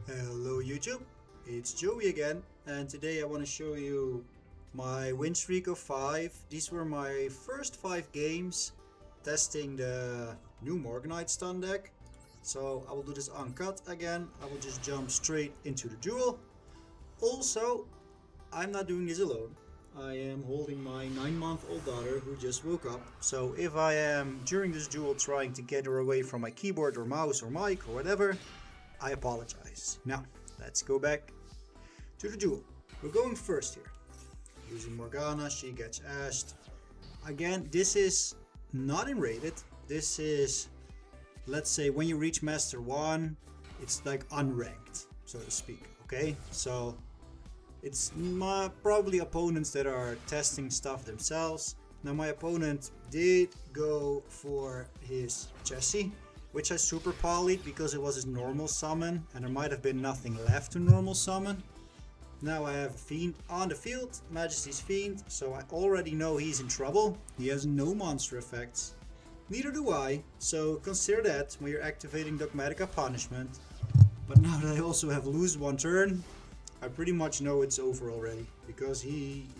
Hello YouTube, it's Joey again, and today I want to show you my win streak of 5. These were my first 5 games testing the new Morganite stun deck. So I will do this uncut again. I will just jump straight into the duel. Also, I'm not doing this alone. I am holding my 9-month-old daughter who just woke up. So if I am during this duel trying to get her away from my keyboard or mouse or mic or whatever, I apologize. Now, let's go back to the duel. We're going first here. Using Morgana, she gets ashed. Again, this is not in rated. This is, let's say, when you reach Master 1, it's like unranked, so to speak. Okay, so it's probably opponents that are testing stuff themselves. Now, my opponent did go for his Jessie, which I super polyed because it was his normal summon and there might have been nothing left to normal summon. Now I have a Fiend on the field, Majesty's Fiend, so I already know he's in trouble. He has no monster effects. Neither do I, so consider that when you're activating Dogmatica Punishment. But now that I also have lose 1 turn, I pretty much know it's over already, because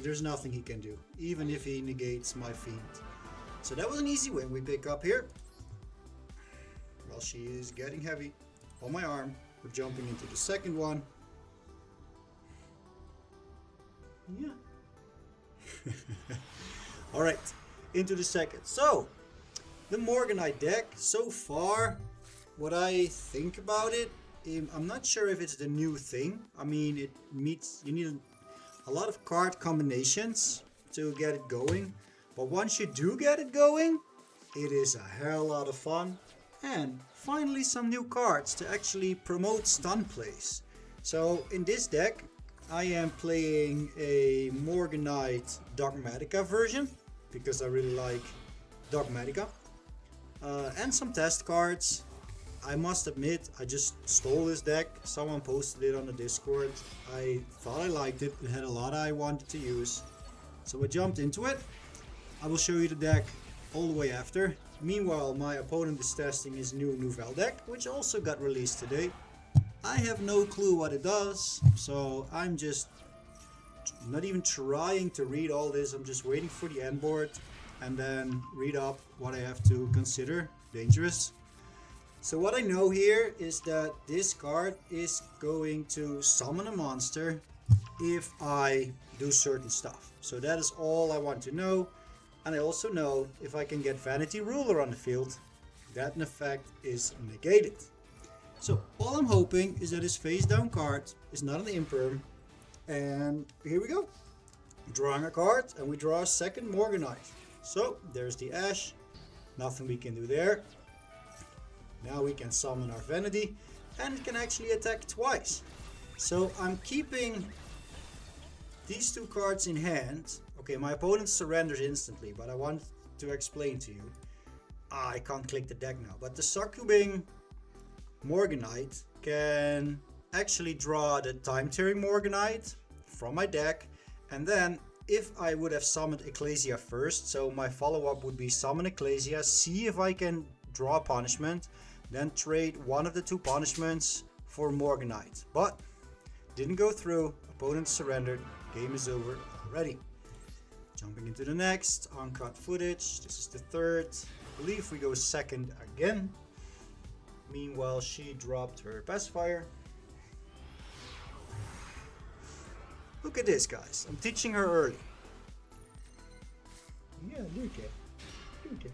there's nothing he can do, even if he negates my Fiend. So that was an easy win we pick up here. While she is getting heavy on my arm, we're jumping into the second one. Yeah. Alright, into the second. So, the Morganite deck, so far, what I think about it, I'm not sure if it's the new thing. I mean, you need a lot of card combinations to get it going. But once you do get it going, it is a hell lot of fun. And finally some new cards to actually promote stun plays. So in this deck I am playing a Morganite Dogmatica version because I really like Dogmatica. And some test cards. I must admit, I just stole this deck. Someone posted it on the Discord. I thought I liked it. It had a lot I wanted to use. So I jumped into it. I will show you the deck all the way after. Meanwhile, my opponent is testing his new Nouvelle deck, which also got released today. I have no clue what it does, so I'm just not even trying to read all this. I'm just waiting for the end board and then read up what I have to consider dangerous. So what I know here is that this card is going to summon a monster if I do certain stuff. So that is all I want to know. And I also know if I can get Vanity Ruler on the field, that effect is negated. So all I'm hoping is that his face down card is not an imperm. And here we go. Drawing a card and we draw a second Morganite. So there's the Ash. Nothing we can do there. Now we can summon our Vanity and it can actually attack twice. So I'm keeping these 2 cards in hand. Okay, my opponent surrenders instantly, but I want to explain to you. I can't click the deck now, but the Succubing Morganite can actually draw the Time Tearing Morganite from my deck, and then if I would have summoned Ecclesia first, so my follow-up would be summon Ecclesia, see if I can draw a punishment, then trade one of the 2 punishments for Morganite. But didn't go through, opponent surrendered, game is over already. Jumping into the next, uncut footage, this is the third. I believe we go second again. Meanwhile, she dropped her pacifier. Look at this, guys, I'm teaching her early. Yeah, do it.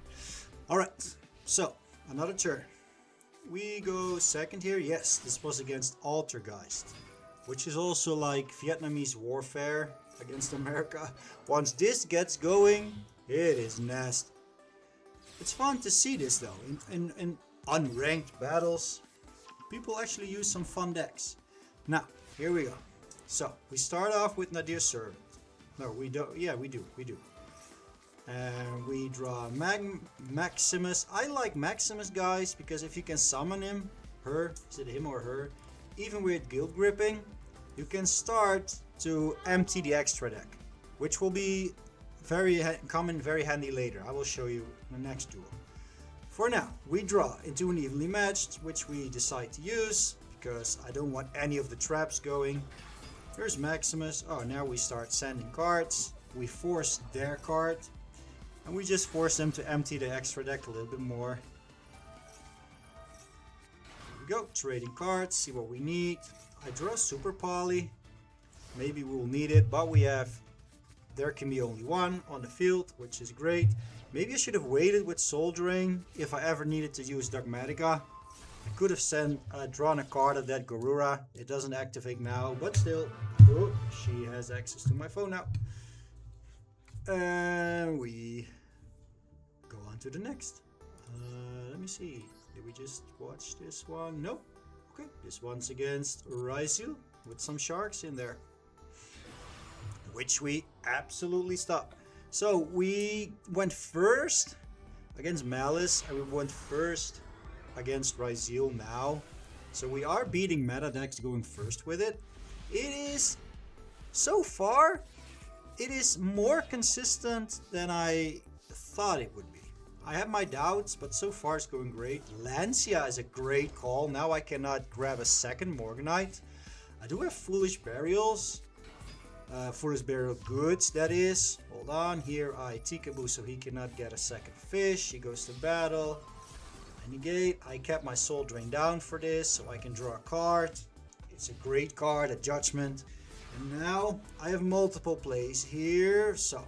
Alright, so, another turn. We go second here, yes, this was against Altergeist, which is also like Vietnamese warfare against America. Once this gets going, it is nasty. It's fun to see this though, in unranked battles. People actually use some fun decks. Now, here we go. So, we start off with Nadir Servant. No, we don't. Yeah, we do. And we draw Maximus. I like Maximus, guys, because if you can summon him, her, is it him or her, even with Guild Gripping, you can start to empty the extra deck, which will be come in very handy later. I will show you in the next duel. For now, we draw into an evenly matched, which we decide to use because I don't want any of the traps going. There's Maximus. Oh, now we start sending cards. We force their card. And we just force them to empty the extra deck a little bit more. Here we go. Trading cards. See what we need. I draw Super Poly. Maybe we'll need it. But we have... There can be only one on the field, which is great. Maybe I should have waited with Soul Drain if I ever needed to use Dogmatica. I could have drawn a card of that Garura. It doesn't activate now, but still. Oh, she has access to my phone now. And we go on to the next. Let me see. Did we just watch this one? Nope. Okay, this one's against Raizu with some sharks in there, which we absolutely stopped. So we went first against Malice, and we went first against Raizu now. So we are beating meta decks going first with it. It is, so far, it is more consistent than I thought it would be. I have my doubts, but so far it's going great. Lancia is a great call. Now I cannot grab a second Morganite. I do have Foolish Burials. Foolish Burial Goods, that is. Hold on, here I Tikaboo so he cannot get a second fish. He goes to battle. I negate. I kept my Soul Drain down for this so I can draw a card. It's a great card, a Judgment. And now I have multiple plays here, so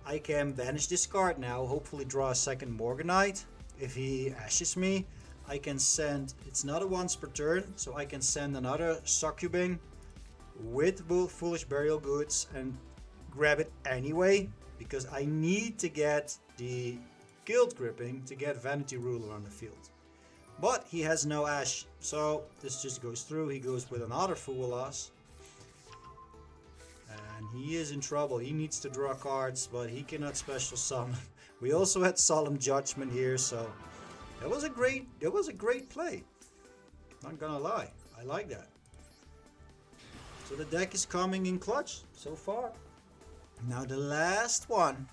I can banish this card now, hopefully draw a second Morganite. If he ashes me, I can send, it's not a once per turn, so I can send another Succubing with both Foolish Burial Goods and grab it anyway, because I need to get the Guild Gripping to get Vanity Ruler on the field. But he has no Ash, so this just goes through. He goes with another Fool Loss. And he is in trouble. He needs to draw cards, but he cannot special summon. We also had Solemn Judgment here, so that was a great play. Not gonna lie, I like that. So the deck is coming in clutch so far. Now the last one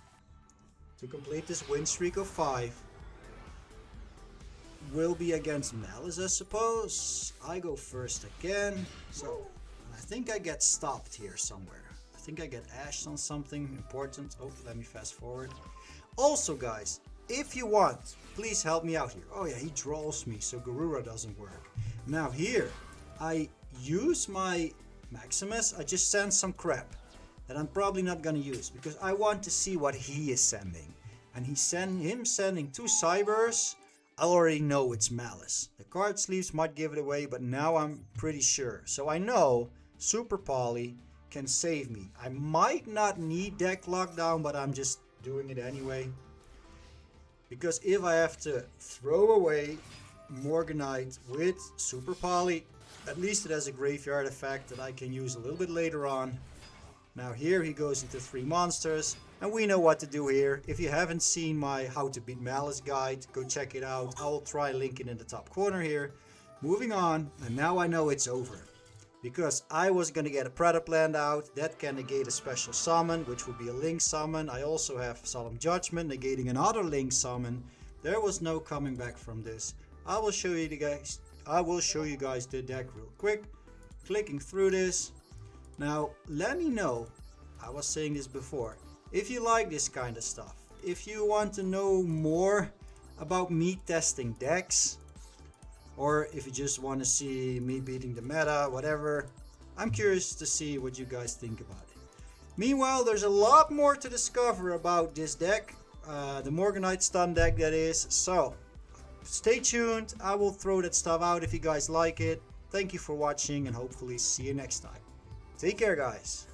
to complete this win streak of 5 will be against Malice, I suppose. I go first again. So I think I get stopped here somewhere. I think I get ashed on something important. Oh, let me fast forward. Also guys, if you want, please help me out here. Oh yeah, he draws me, so Garura doesn't work. Now here, I use my Maximus. I just send some crap that I'm probably not gonna use because I want to see what he is sending. And him sending 2 Cybers, I already know it's Malice. The card sleeves might give it away, but now I'm pretty sure. So I know Super Poly can save me. I might not need deck lockdown, but I'm just doing it anyway. Because if I have to throw away Morganite with Super Poly, at least it has a graveyard effect that I can use a little bit later on. Now here he goes into 3 monsters, and we know what to do here. If you haven't seen my How to Beat Malice guide, go check it out. I will try linking in the top corner here. Moving on, and now I know it's over. Because I was going to get a Predator Plant out, that can negate a special summon, which would be a Link summon. I also have Solemn Judgment, negating another Link summon. There was no coming back from this. I will show you guys the deck real quick. Clicking through this. Now, let me know, I was saying this before, if you like this kind of stuff. If you want to know more about me testing decks, or if you just want to see me beating the meta, whatever, I'm curious to see what you guys think about it. Meanwhile, there's a lot more to discover about this deck, the Morganite stun deck that is, so stay tuned. I will throw that stuff out if you guys like it. Thank you for watching and hopefully see you next time. Take care, guys.